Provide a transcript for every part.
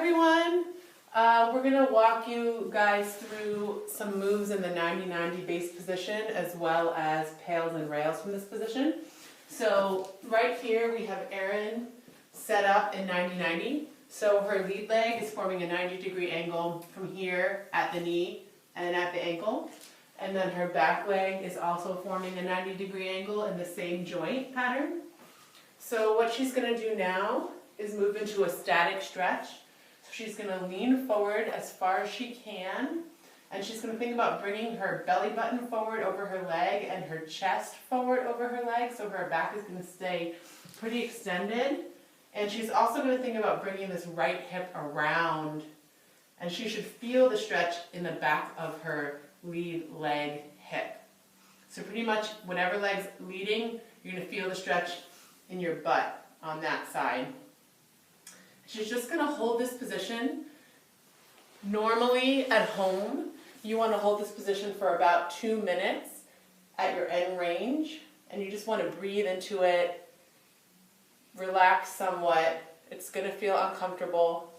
everyone. We're going to walk you guys through some moves in the 90-90 base position as well as pails and rails from this position. So right here we have Erin set up in 90-90. So her lead leg is forming a 90-degree angle from here at the knee and at the ankle. And then her back leg is also forming a 90-degree angle in the same joint pattern. So what she's going to do now is move into a static stretch. So she's going to lean forward as far as she can, and she's going to think about bringing her belly button forward over her leg and her chest forward over her leg, so her back is going to stay pretty extended. And she's also going to think about bringing this right hip around, and she should feel the stretch in the back of her lead leg hip. So pretty much whatever leg's leading, you're going to feel the stretch in your butt on that side. She's just going to hold this position. Normally at home, you want to hold this position for about 2 minutes at your end range, and you just want to breathe into it, relax somewhat. It's going to feel uncomfortable.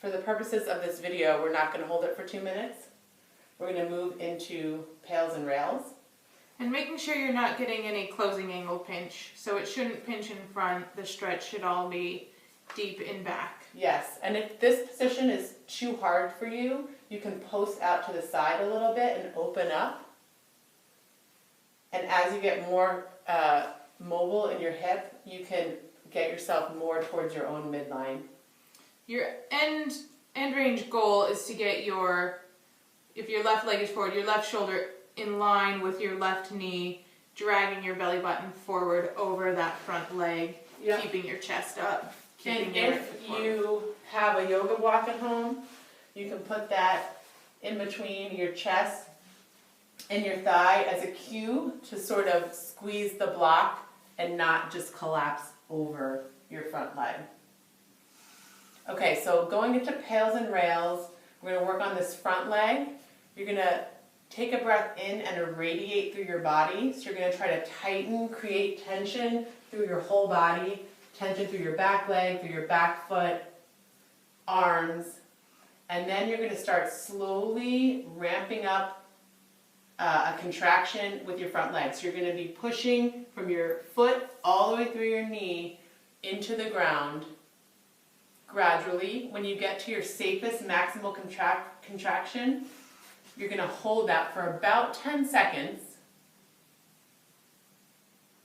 For the purposes of this video, we're not going to hold it for 2 minutes. We're going to move into pails and rails. And making sure you're not getting any closing angle pinch. So it shouldn't pinch in front. The stretch should all be deep in back. Yes, and if this position is too hard for you, you can post out to the side a little bit and open up. And as you get more mobile in your hip, you can get yourself more towards your own midline. Your end range goal is to get if your left leg is forward, your left shoulder in line with your left knee, dragging your belly button forward over that front leg, yep. Keeping your chest up. And if you have a yoga block at home, you can put that in between your chest and your thigh as a cue to sort of squeeze the block and not just collapse over your front leg. Okay, so going into pails and rails, we're going to work on this front leg. You're going to take a breath in and irradiate through your body. So you're going to try to tighten, create tension through your whole body, tension through your back leg, through your back foot, arms. And then you're going to start slowly ramping up a contraction with your front leg. So you're going to be pushing from your foot all the way through your knee into the ground. Gradually, when you get to your safest maximal contraction, you're going to hold that for about 10 seconds,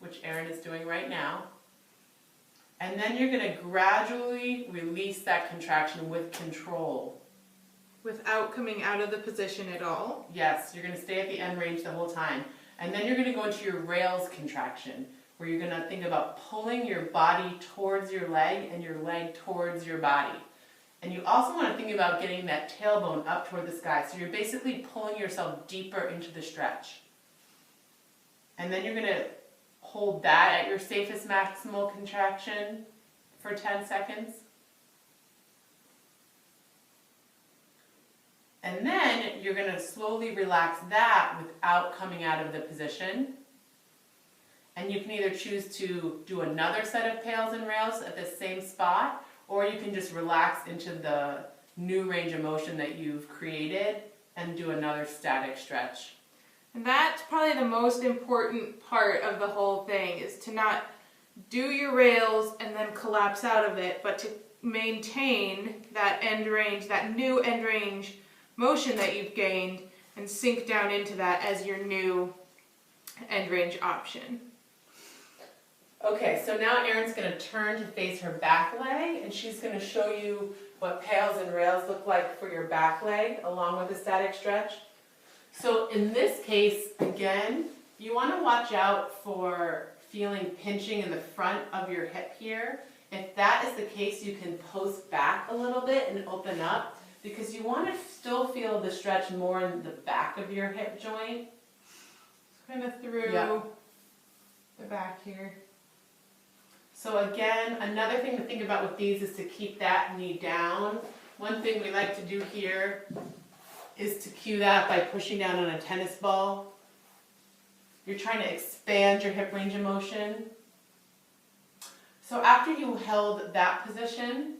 which Erin is doing right now. And then you're going to gradually release that contraction with control. Without coming out of the position at all? Yes, you're going to stay at the end range the whole time. And then you're going to go into your rails contraction, where you're going to think about pulling your body towards your leg and your leg towards your body. And you also want to think about getting that tailbone up toward the sky. So you're basically pulling yourself deeper into the stretch. And then you're going to hold that at your safest maximal contraction for 10 seconds. And then you're going to slowly relax that without coming out of the position. And you can either choose to do another set of pails and rails at the same spot, or you can just relax into the new range of motion that you've created and do another static stretch. And that's probably the most important part of the whole thing, is to not do your rails and then collapse out of it, but to maintain that end range, that new end range motion that you've gained, and sink down into that as your new end range option. Okay, so now Erin's going to turn to face her back leg, and she's going to show you what pails and rails look like for your back leg along with the static stretch. So in this case, again, you want to watch out for feeling pinching in the front of your hip here. If that is the case, you can post back a little bit and open up, because you want to still feel the stretch more in the back of your hip joint. Kind of through the back here. So again, another thing to think about with these is to keep that knee down. One thing we like to do here is to cue that by pushing down on a tennis ball. You're trying to expand your hip range of motion. So after you held that position,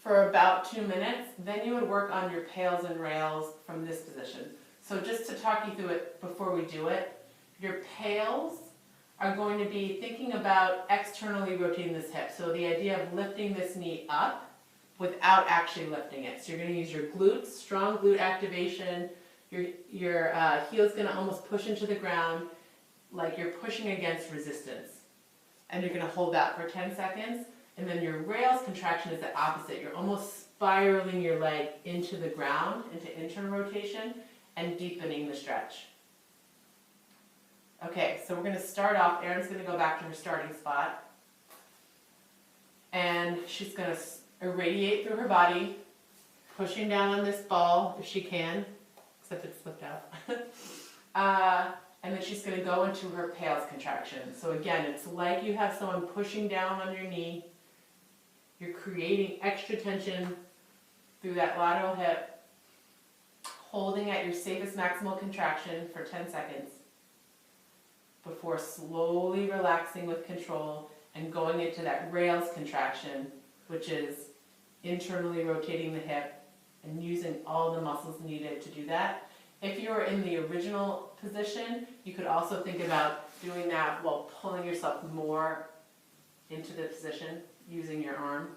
for about 2 minutes. Then you would work on your pails and rails from this position. So just to talk you through it before we do it, your pails are going to be thinking about externally rotating this hip. So the idea of lifting this knee up without actually lifting it. So you're going to use your glutes, strong glute activation. Your heel's going to almost push into the ground like you're pushing against resistance. And you're going to hold that for 10 seconds. And then your rails contraction is the opposite. You're almost spiraling your leg into the ground, into internal rotation, and deepening the stretch. Okay, so we're going to start off. Erin's going to go back to her starting spot. And she's going to irradiate through her body, pushing down on this ball if she can, except it slipped out. And then she's going to go into her pails contraction. So again, it's like you have someone pushing down on your knee. You're creating extra tension through that lateral hip, holding at your safest maximal contraction for 10 seconds before slowly relaxing with control and going into that rails contraction, which is internally rotating the hip and using all the muscles needed to do that. If you were in the original position, you could also think about doing that while pulling yourself more into the position using your arm.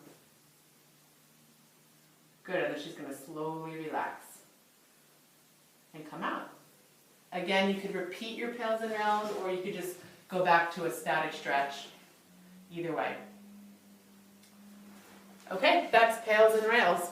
Good, and then she's going to slowly relax and come out. Again, you could repeat your pails and rails, or you could just go back to a static stretch. Either way. Okay, that's pails and rails.